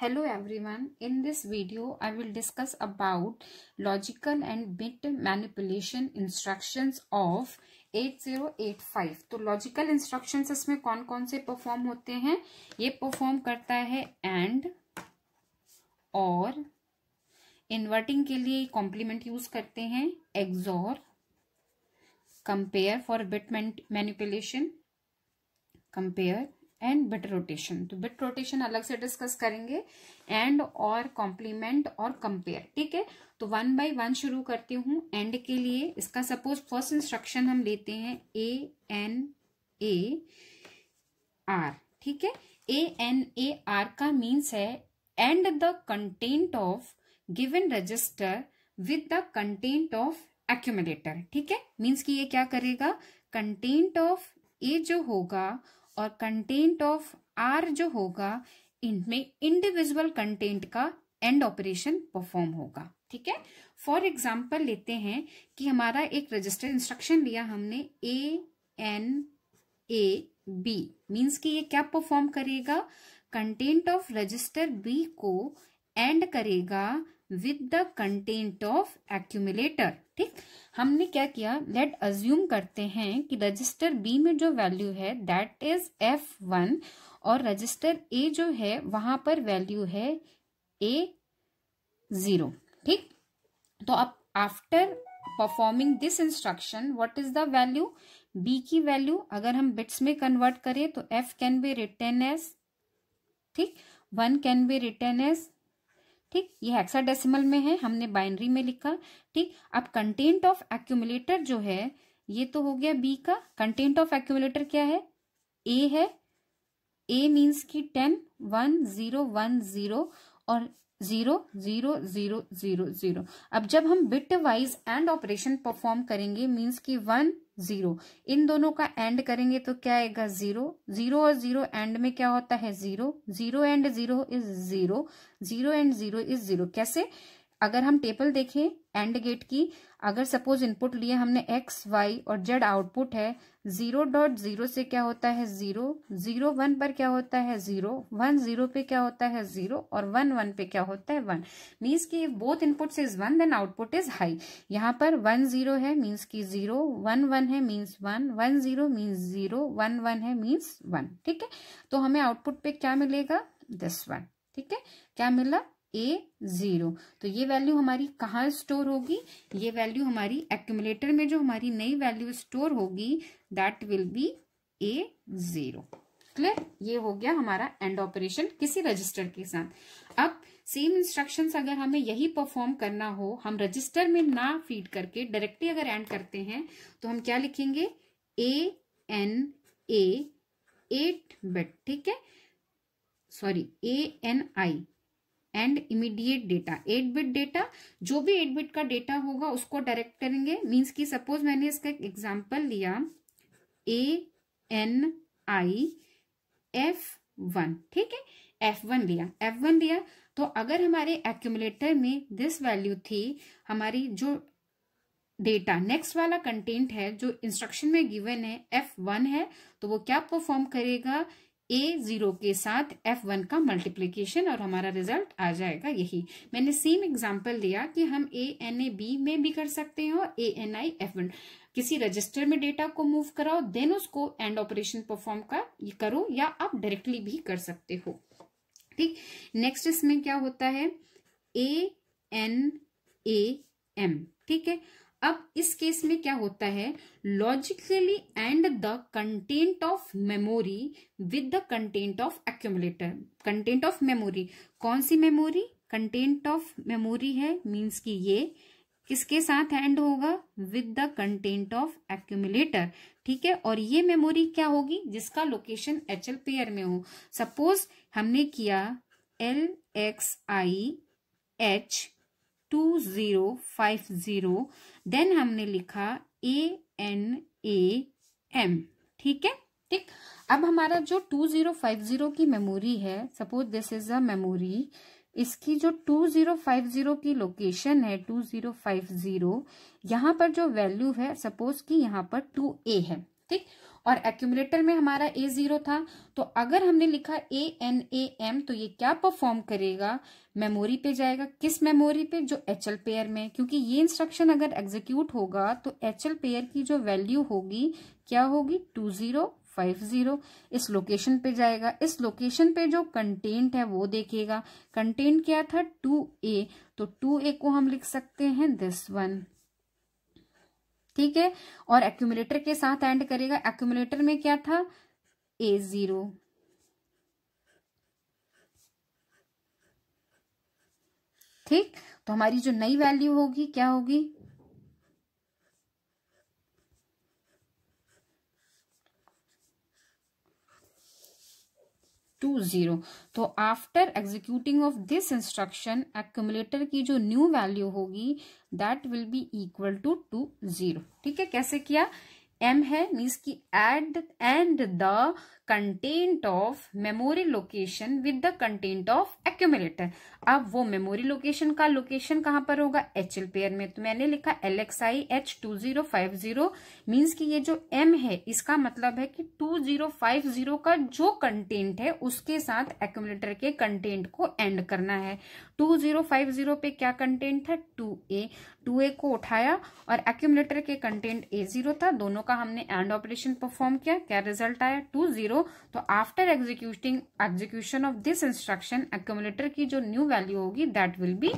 Hello everyone. In this video, I will discuss about logical and bit manipulation instructions of 8085. तो logical instructions इसमें कौन कौन से perform होते हैं? ये परफॉर्म करता है एंड और इन्वर्टिंग के लिए कॉम्प्लीमेंट यूज करते हैं, XOR, compare for bit manipulation, compare and bit rotation. तो बिट रोटेशन अलग से डिस्कस करेंगे, एंड और कॉम्प्लीमेंट और कंपेयर। ठीक है, तो वन बाय वन शुरू करती हूँ। एंड के लिए इसका सपोज फर्स्ट इंस्ट्रक्शन हम लेते हैं ANAR। ठीक है, ANAR का मीन्स है and the content of given register with the content of accumulator. ठीक है, मीन्स कि ये क्या करेगा, कंटेंट ऑफ ए जो होगा और कंटेंट ऑफ आर जो होगा, इनमें इंडिविजुअल कंटेंट का एंड ऑपरेशन परफॉर्म होगा। ठीक है, फॉर एग्जांपल लेते हैं कि हमारा एक रजिस्टर इंस्ट्रक्शन लिया हमने ANAB, मीन्स कि ये क्या परफॉर्म करेगा, कंटेंट ऑफ रजिस्टर बी को एंड करेगा with the content of accumulator. ठीक, हमने क्या किया, लेट अज्यूम करते हैं कि रजिस्टर बी में जो वैल्यू है दैट इज F1 और रजिस्टर ए जो है वहां पर वैल्यू है A0। ठीक, तो अब after performing this instruction what is the value, B की वैल्यू अगर हम बिट्स में कन्वर्ट करें तो F can be written as, ठीक, 1 कैन बी रिटन एज, ठीक, ये हेक्साडेसिमल में है, हमने बाइनरी में लिखा। ठीक, अब कंटेंट ऑफ एक्यूमुलेटर जो है ये तो हो गया बी का, कंटेंट ऑफ एक्यूमुलेटर क्या है, ए है, ए मीन्स की 10 1 0 1 0 और 0 0 0 0 0। अब जब हम bit wise and operation perform करेंगे, मीन्स की 1 0 इन दोनों का एंड करेंगे तो क्या आएगा, 0 0 और 0 एंड में क्या होता है, 0 0 एंड 0 इज 0 0 एंड 0 इज 0। कैसे, अगर हम टेबल देखें एंड गेट की, अगर सपोज इनपुट लिए हमने x y और z आउटपुट है, 0.0 से क्या होता है 0 0 1 पर क्या होता है 0 1 0 पे क्या होता है 0 और 1 1 पे क्या होता है 1। मीन्स की both inputs is 1 then output is high. यहाँ पर 1 0 है मीन्स की 0, 1 1 है मीन्स 1, 1 0 मीन्स 0, 1 1 है मीन्स 1। ठीक है, तो हमें आउटपुट पे क्या मिलेगा, दिस वन। ठीक है, क्या मिला, A0। तो ये वैल्यू हमारी कहाँ स्टोर होगी, ये वैल्यू हमारी एक्यूमुलेटर में जो हमारी नई वैल्यू स्टोर होगी that will B A0। Clear, ये हो गया हमारा एंड ऑपरेशन किसी रजिस्टर के साथ। अब सेम इंस्ट्रक्शंस अगर हमें यही परफॉर्म करना हो, हम रजिस्टर में ना फीड करके डायरेक्टली अगर एंड करते हैं तो हम क्या लिखेंगे, ANA 8 बिट, ठीक है, sorry ANI and immediate data 8 bit data, जो भी 8 बिट का डेटा होगा उसको डायरेक्ट करेंगे। मीन्स की सपोज मैंने इसका एक एग्जांपल लिया ANI F1, ठीक है, F1 लिया, तो अगर हमारे एक्यूमुलेटर में दिस वैल्यू थी, हमारी जो डेटा नेक्स्ट वाला कंटेंट है जो इंस्ट्रक्शन में गिवन है F1 है, तो वो क्या परफॉर्म करेगा, A0 के साथ F1 का मल्टीप्लीकेशन और हमारा रिजल्ट आ जाएगा। यही मैंने सेम एग्जांपल लिया कि हम ANAB में भी कर सकते हैं और ANI F1, किसी रजिस्टर में डेटा को मूव कराओ देन उसको एंड ऑपरेशन परफॉर्म करो, या आप डायरेक्टली भी कर सकते हो। ठीक, नेक्स्ट इसमें क्या होता है, ANAM। ठीक है, अब इस केस में क्या होता है, logically and the content of memory with the content of accumulator. Content of memory, कौन सी मेमोरी, कंटेंट ऑफ मेमोरी है, मीन्स कि ये किसके साथ एंड होगा, with the content of accumulator. ठीक है, और ये मेमोरी क्या होगी, जिसका लोकेशन HL पेयर में हो। सपोज हमने किया LXI H2050, देन हमने लिखा ANAM। ठीक है, ठीक, अब हमारा जो 2050 की मेमोरी है, suppose this is a memory, इसकी जो 2050 की लोकेशन है 2050, यहाँ पर जो वैल्यू है सपोज कि यहाँ पर 2A है, ठीक। और एक्यूमुलेटर में हमारा A0 था, तो अगर हमने लिखा ANAM तो ये क्या परफॉर्म करेगा, मेमोरी पे जाएगा। किस मेमोरी पे, जो HL पेयर में, क्योंकि ये इंस्ट्रक्शन अगर एग्जीक्यूट होगा तो HL पेयर की जो वैल्यू होगी क्या होगी, 2050। इस लोकेशन पे जाएगा, इस लोकेशन पे जो कंटेंट है वो देखेगा। कंटेंट क्या था, 2A, तो 2A को हम लिख सकते हैं दिस वन, ठीक है। और एक्यूमुलेटर के साथ एंड करेगा, एक्यूमुलेटर में क्या था, A0, ठीक। तो हमारी जो नई वैल्यू होगी क्या होगी, 20। तो after executing of this instruction accumulator की जो न्यू वैल्यू होगी that will be equal to 20, ठीक है। कैसे किया, M है मीन्स की and the content of memory location with the content of accumulator. अब वो मेमोरी लोकेशन का लोकेशन कहां पर होगा, HL पेयर में, तो मैंने लिखा LXI H2050 मीन्स कि ये जो M है इसका मतलब है कि 2050 का जो कंटेंट है उसके साथ एक्यूमुलेटर के कंटेंट को एंड करना है। 2050 पे क्या कंटेंट था, 2A को उठाया और एक्यूमुलेटर के कंटेंट A0 था, दोनों का हमने एंड ऑपरेशन परफॉर्म किया, क्या रिजल्ट आया, 20। तो after execution of this instruction accumulator की जो न्यू वैल्यू होगी दैट विल बी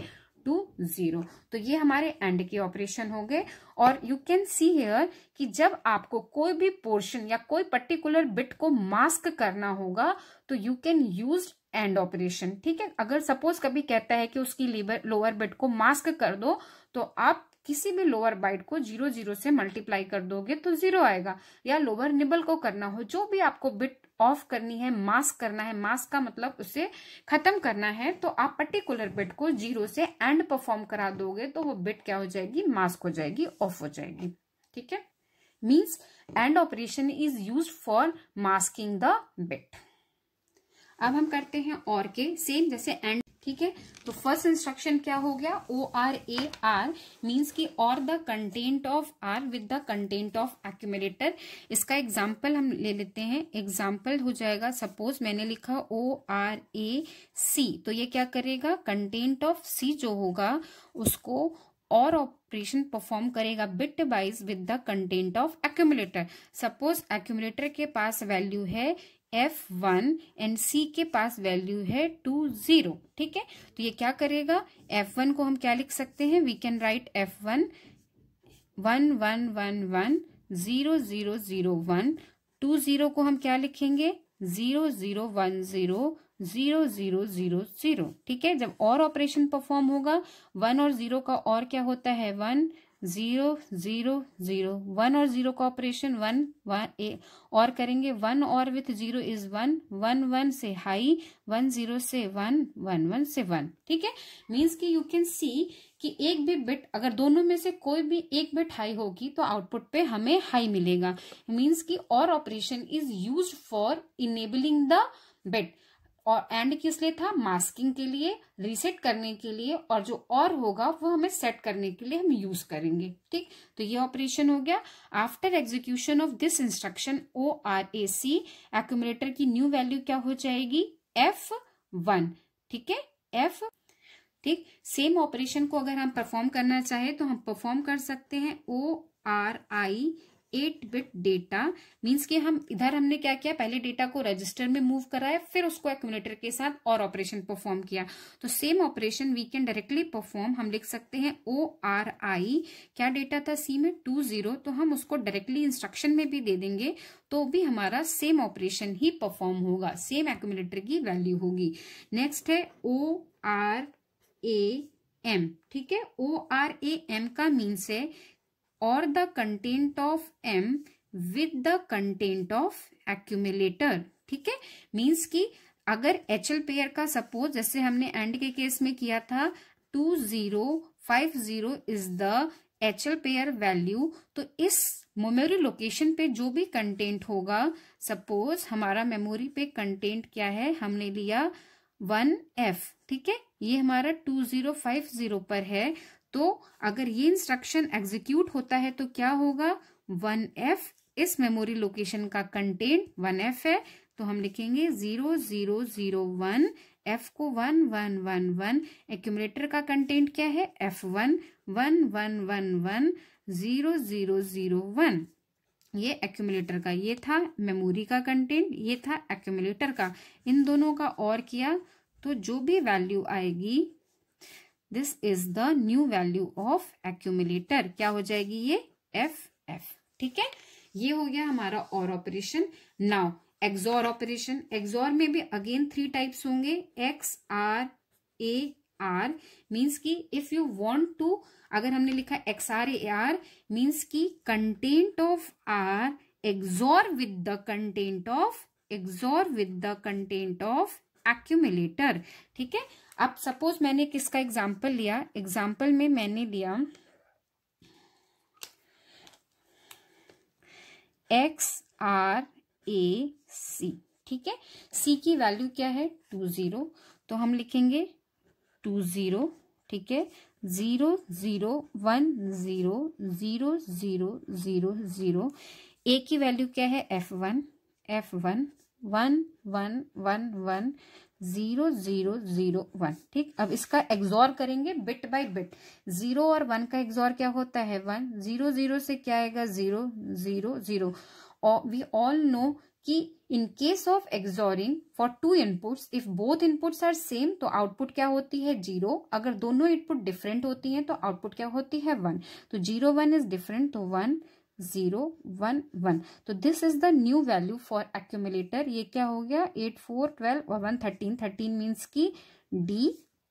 20। तो ये हमारे एंड के ऑपरेशन हो गए। और यू कैन सी हियर कि जब आपको कोई भी पोर्शन या कोई पर्टिकुलर बिट को मास्क करना होगा तो you can use and operation, ठीक है। अगर सपोज कभी कहता है कि उसकी लोअर बिट को मास्क कर दो, तो आप किसी भी लोअर बाइट को 0 से मल्टीप्लाई कर दोगे तो 0 आएगा। या लोअर निबल को करना हो, जो भी आपको बिट ऑफ करनी है, मास्क करना है, मास्क का मतलब उसे खत्म करना है, तो आप पर्टिकुलर बिट को 0 से एंड परफॉर्म करा दोगे तो वो बिट क्या हो जाएगी, मास्क हो जाएगी, ऑफ हो जाएगी, ठीक है। Means and operation is used for masking the bit. अब हम करते हैं और के, सेम जैसे एंड, ठीक है। तो फर्स्ट इंस्ट्रक्शन क्या हो गया, OR मीन्स की और the content of R with the content of accumulator. इसका एग्जाम्पल हम ले लेते हैं, एग्जाम्पल हो जाएगा, सपोज मैंने लिखा ORAC, तो ये क्या करेगा, कंटेंट ऑफ C जो होगा उसको और ऑपरेशन परफॉर्म करेगा bit wise with the content of accumulator. Suppose accumulator के पास वैल्यू है F1 एंड C के पास वैल्यू है 20, ठीक है। तो ये क्या करेगा, F1 को हम क्या लिख सकते हैं, वी कैन राइट F1 1111 0001, 20 को हम क्या लिखेंगे, 0010 0000, ठीक है। जब और ऑपरेशन परफॉर्म होगा 1 और 0 का और क्या होता है, 1 0 0 0, 1 और 0 का ऑपरेशन 1 1 और करेंगे, 1 और विथ 0 इज 1 1 1 से हाई, 1 0 से 1 1 1 से 1, ठीक है। मीन्स कि यू कैन सी कि एक भी बिट, अगर दोनों में से कोई भी एक बिट हाई होगी तो आउटपुट पे हमें हाई मिलेगा। मीन्स कि और operation is used for enabling the bit. और एंड किस लिए था, मास्किंग के लिए, रीसेट करने के लिए, और जो और होगा वो हमें सेट करने के लिए हम यूज करेंगे, ठीक। तो ये ऑपरेशन हो गया। After execution of this instruction ORAC accumulator की न्यू वैल्यू क्या हो जाएगी, F1, ठीक है, F, ठीक। सेम ऑपरेशन को अगर हम परफॉर्म करना चाहे तो हम परफॉर्म कर सकते हैं ORI 8-बिट डेटा। मीन्स कि हम इधर हमने क्या किया, पहले डेटा को रजिस्टर में मूव कराया, फिर उसको एक्यूमुलेटर के साथ और ऑपरेशन परफॉर्म किया। तो same operation we can directly perform, हम लिख सकते हैं ORI, क्या डेटा था C में 20, तो हम उसको डायरेक्टली इंस्ट्रक्शन में भी दे देंगे तो भी हमारा सेम ऑपरेशन ही परफॉर्म होगा, सेम एक्यूमुलेटर की वैल्यू होगी। नेक्स्ट है ORAM, ठीक है। ORAM का मीन्स है और the content of M with the content of accumulator, ठीक है। मीन्स कि अगर HL पेयर का सपोज जैसे हमने एंड के केस में किया था 2050 is the HL pair value, तो इस मेमोरी लोकेशन पे जो भी कंटेंट होगा, सपोज हमारा मेमोरी पे कंटेंट क्या है, हमने लिया 1F, ठीक है, ये हमारा 2050 पर है। तो अगर ये इंस्ट्रक्शन एग्जीक्यूट होता है तो क्या होगा, 1F इस मेमोरी लोकेशन का कंटेंट 1F है, तो हम लिखेंगे 0001, F को 1111, एक्यूमुलेटर का कंटेंट क्या है F1 11110001। ये एक्यूमुलेटर का, ये था मेमोरी का कंटेंट, ये था एक्यूमुलेटर का। इन दोनों का और किया तो जो भी वैल्यू आएगी, this is the new value of accumulator. क्या हो जाएगी ये FF। ठीक है, ये हो गया हमारा और operation. Now XOR operation. XOR में भी अगेन 3 टाइप्स होंगे, XR AR मीन्स की इफ यू वांट टू, अगर हमने लिखा XR AR मीन्स की content of R XOR with the content of accumulator. ठीक है, अब सपोज मैंने किसका एग्जाम्पल लिया, एग्जाम्पल में मैंने लिया XRAC। ठीक है, C की वैल्यू क्या है 20, तो हम लिखेंगे 20। ठीक है, 00100000। A की वैल्यू क्या है F1 11110001। ठीक, अब इसका एक्सॉर करेंगे बिट बाय बिट। 0 और 1 का एक्सॉर क्या होता है 1, 0 से क्या आएगा 0 0 0। और वी ऑल नो कि in case of XORing for 2 inputs, if both inputs are same तो आउटपुट क्या होती है 0। अगर दोनों इनपुट डिफरेंट होती हैं तो आउटपुट क्या होती है 1। तो 0 1 इज डिफरेंट, तो 1 0 1 1। तो this is the new value for accumulator. ये क्या हो गया 8 4 12 और 1 13। 13 मीन्स की D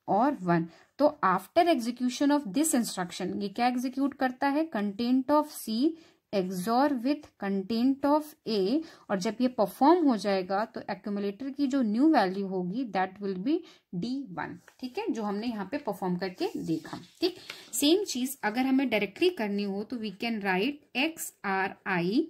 और 1। तो after execution of this instruction, ये क्या एग्जीक्यूट करता है content of C XOR with content of A, और जब ये परफॉर्म हो जाएगा तो एक्यूमुलेटर की जो न्यू वैल्यू होगी दैट विल बी D1। ठीक है, जो हमने यहाँ पे परफॉर्म करके देखा। ठीक, सेम चीज अगर हमें डायरेक्टली करनी हो तो वी कैन राइट XRI,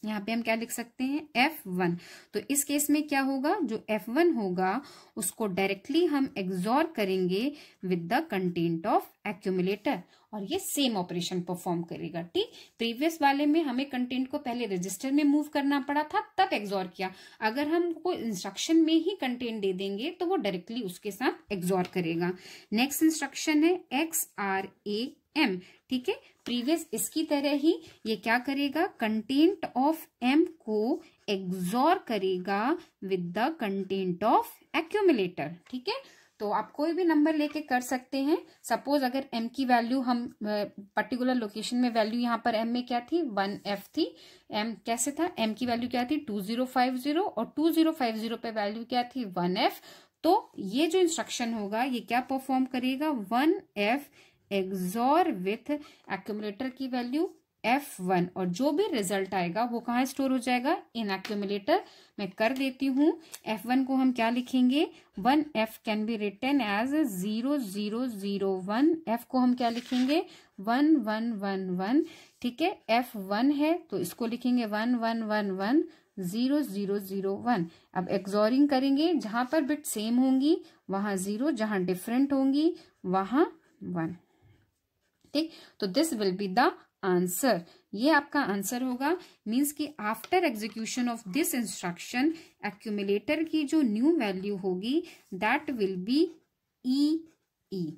यहाँ पे हम क्या लिख सकते हैं F1। तो इस केस में क्या होगा, जो F1 होगा उसको डायरेक्टली हम एक्सॉर करेंगे with the content of accumulator, और ये सेम ऑपरेशन परफॉर्म करेगा। ठीक, प्रीवियस वाले में हमें कंटेंट को पहले रजिस्टर में मूव करना पड़ा था तब एक्सॉर किया, अगर हमको इंस्ट्रक्शन में ही कंटेंट दे देंगे तो वो डायरेक्टली उसके साथ एक्सॉर करेगा। नेक्स्ट इंस्ट्रक्शन है XRAM। ठीक है, प्रीवियस इसकी तरह ही ये क्या करेगा कंटेंट ऑफ M को एक्सॉर करेगा with the content of accumulator. ठीक है, तो आप कोई भी नंबर लेके कर सकते हैं। सपोज अगर M की वैल्यू हम पर्टिकुलर लोकेशन में, वैल्यू यहाँ पर M में क्या थी 1F थी। M कैसे था, M की वैल्यू क्या थी 2050 और 2050 पे वैल्यू क्या थी 1F। तो ये जो इंस्ट्रक्शन होगा ये क्या परफॉर्म करेगा 1F एक्सॉर विथ एक्यूमुलेटर की वैल्यू F1, और जो भी रिजल्ट आएगा वो कहाँ स्टोर हो जाएगा इन एक्यूमुलेटर। मैं कर देती हूँ, F1 को हम क्या लिखेंगे 1F can be written as 0001। F को हम क्या लिखेंगे 1111। ठीक है, F1 है तो इसको लिखेंगे 11110001। अब एक्सॉरिंग करेंगे, जहां पर बिट सेम होंगी वहां 0, जहां डिफरेंट होंगी वहां 1। ठीक, तो this will be the answer. ये आपका आंसर होगा। मीन्स कि after execution of this instruction accumulator की जो न्यू वैल्यू होगी दैट विल बी EE।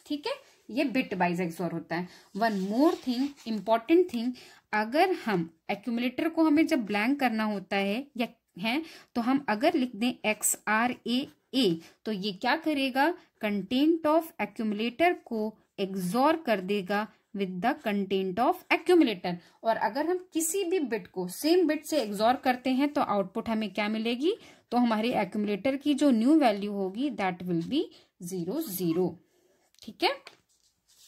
ठीक है, ये बिट वाइज एक्सॉर होता है। One more thing, important thing, अगर हम एक्यूमुलेटर को हमें जब ब्लैंक करना होता है या है तो हम अगर लिख दें XRAA तो ये क्या करेगा कंटेंट ऑफ एक्यूमुलेटर को एक्सॉर कर देगा with the content of accumulator. और अगर हम किसी भी बिट को सेम बिट से एक्सॉर करते हैं तो आउटपुट हमें क्या मिलेगी, तो हमारे एक्यूमुलेटर की जो न्यू वैल्यू होगी दैट विल बी 0 0। ठीक है,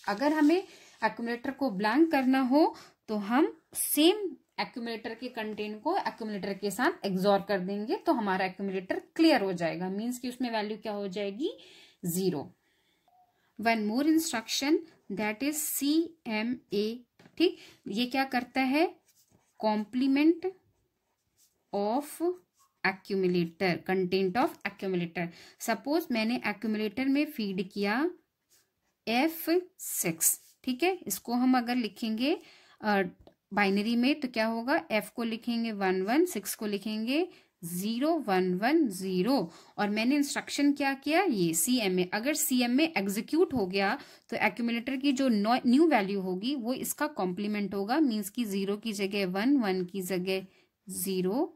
अगर हमें एक्यूमुलेटर को ब्लैंक करना हो तो हम सेम एक्यूमुलेटर के कंटेंट को एक्यूमुलेटर के साथ एक्सॉर कर देंगे तो हमारा एक्यूमुलेटर क्लियर हो जाएगा। मीन्स कि उसमें वैल्यू क्या हो जाएगी 0। One more instruction that is CMA। ठीक, ये क्या करता है complement of accumulator, content of accumulator. Suppose मैंने एक्यूमुलेटर में फीड किया F6। ठीक है, इसको हम अगर लिखेंगे बाइनरी में तो क्या होगा, f को लिखेंगे 1 1, 6 को लिखेंगे 0 1 1 0। और मैंने इंस्ट्रक्शन क्या किया, ये CMA, अगर CMA एग्जीक्यूट हो गया तो एक्यूमुलेटर की जो न्यू वैल्यू होगी वो इसका कॉम्प्लीमेंट होगा, मीन्स की 0 की जगह 1, 1 की जगह 0।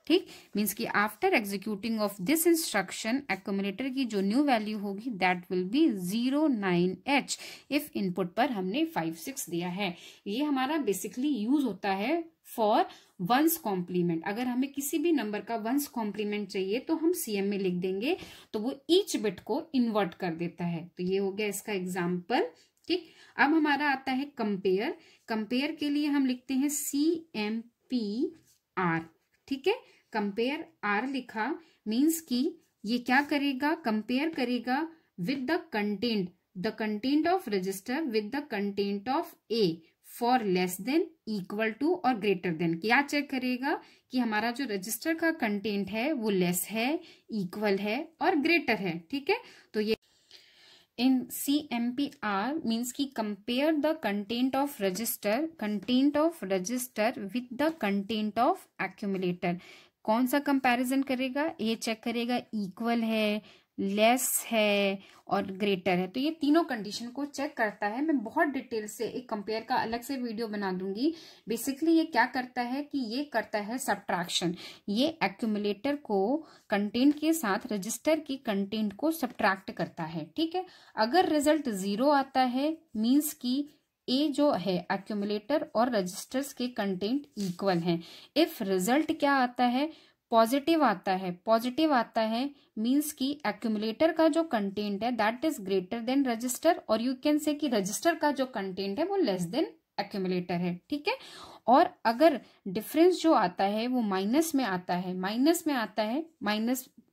ठीक, मीन्स कि after executing of this instruction accumulator की जो न्यू वैल्यू होगी that will B 09H if input पर हमने 5 6 दिया है। ये हमारा बेसिकली यूज होता है फॉर वंस कॉम्प्लीमेंट। अगर हमें किसी भी नंबर का वंस कॉम्प्लीमेंट चाहिए तो हम CM में लिख देंगे, तो वो ईच बिट को इन्वर्ट कर देता है। तो ये हो गया इसका एग्जाम्पल। ठीक, अब हमारा आता है कंपेयर। कंपेयर के लिए हम लिखते हैं CMPR। ठीक है, कंपेयर R लिखा मीन्स कि ये क्या करेगा, कंपेयर करेगा with the content of register with the content of A for less than, equal to और ग्रेटर देन। क्या चेक करेगा कि हमारा जो रजिस्टर का कंटेंट है वो लेस है, इक्वल है और ग्रेटर है। ठीक है, तो ये in CMPR means कि compare the content of register with the content of accumulator। कौन सा कंपैरिजन करेगा, ये चेक करेगा इक्वल है, लेस है और ग्रेटर है। तो ये तीनों कंडीशन को चेक करता है। मैं बहुत डिटेल से एक कंपेयर का अलग से वीडियो बना दूंगी। बेसिकली ये क्या करता है कि ये करता है सब्ट्रैक्शन। ये एक्यूमुलेटर को कंटेंट के साथ रजिस्टर की कंटेंट को सब्ट्रैक्ट करता है। ठीक है, अगर रिजल्ट 0 आता है मीन्स की ए जो है एक्यूमुलेटर और रजिस्टर्स के कंटेंट इक्वल हैं। इफ रिजल्ट क्या आता है, पॉजिटिव आता है मीन्स कि एक्यूमुलेटर का जो कंटेंट है that is greater than register, और यू कैन से कि रजिस्टर का जो कंटेंट है वो लेस देन एक्यूमुलेटर है। ठीक है, और अगर डिफरेंस जो आता है वो माइनस में आता है,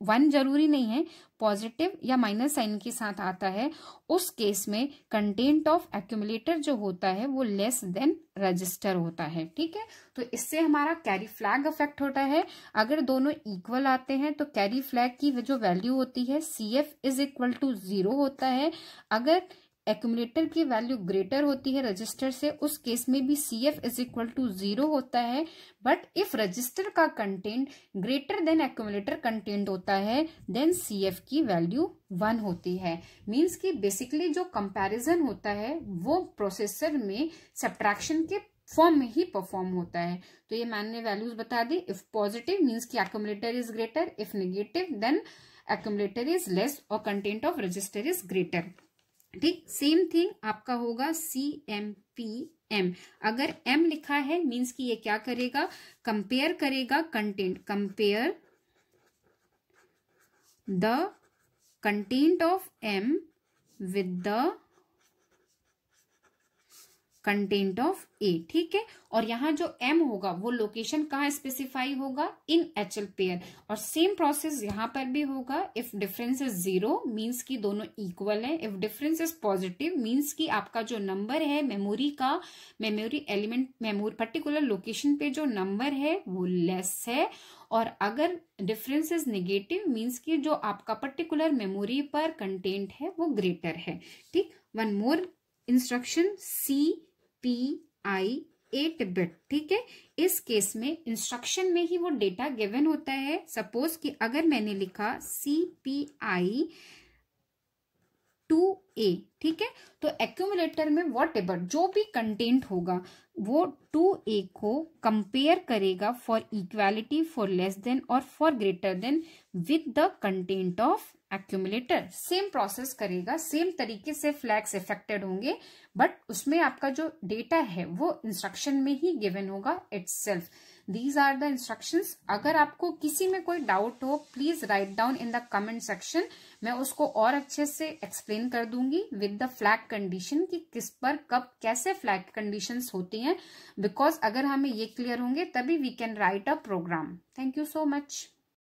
-1 जरूरी नहीं है, पॉजिटिव या माइनस साइन के साथ आता है, उस केस में कंटेंट ऑफ एक्यूमुलेटर जो होता है वो लेस देन रजिस्टर होता है। ठीक है, तो इससे हमारा कैरी फ्लैग इफेक्ट होता है। अगर दोनों इक्वल आते हैं तो कैरी फ्लैग की जो वैल्यू होती है CF इज इक्वल टू 0 होता है। अगर एक्यूमुलेटर की वैल्यू ग्रेटर होती है रजिस्टर से, उस केस में भी CF इज इक्वल टू 0 होता है। बट इफ रजिस्टर का content greater than accumulator content होता है देन CF की वैल्यू 1 होती है। मीन्स कि बेसिकली जो कंपैरिजन होता है वो प्रोसेसर में सब्ट्रैक्शन के फॉर्म में ही परफॉर्म होता है। तो ये मैंने वैल्यूज बता दी। इफ पॉजिटिव मीन्स कि accumulator is greater, if negative then accumulator is less और content of register is greater. ठीक, सेम थिंग आपका होगा CMPM। अगर M लिखा है मीन्स कि ये क्या करेगा, कंपेयर करेगा content, compare the content of M with the content of A। ठीक है, और यहाँ जो M होगा वो लोकेशन कहाँ स्पेसिफाई होगा, इन HL पेयर। और सेम प्रोसेस यहाँ पर भी होगा। इफ डिफरेंस इज 0 मीन्स कि दोनों इक्वल है, if difference is positive means कि आपका जो नंबर है मेमोरी एलिमेंट पर्टिकुलर लोकेशन पे जो नंबर है वो लेस है, और अगर डिफरेंस इज नेगेटिव मीन्स कि जो आपका पर्टिकुलर मेमोरी पर कंटेंट है वो ग्रेटर है। ठीक, one more instruction CPI 8 bit. ठीक है, इस केस में इंस्ट्रक्शन में ही वो डेटा गिवन होता है। सपोज कि अगर मैंने लिखा CPI 2A, ठीक है, तो एक्यूमुलेटर में व्हाटएवर जो भी कंटेंट होगा वो 2A को कंपेयर करेगा for equality, for less than और for greater than with the content of accumulator. Same process करेगा, सेम तरीके से फ्लैग्स इफेक्टेड होंगे, बट उसमें आपका जो डेटा है वो इंस्ट्रक्शन में ही गिवन होगा itself. These are the instructions. अगर आपको किसी में कोई डाउट हो please write down in the comment section, मैं उसको और अच्छे से एक्सप्लेन कर दूंगी विद द फ्लैग कंडीशन कि किस पर कब कैसे फ्लैग कंडीशंस होती हैं। बिकॉज अगर हमें ये क्लियर होंगे तभी we can write a program. Thank you so much.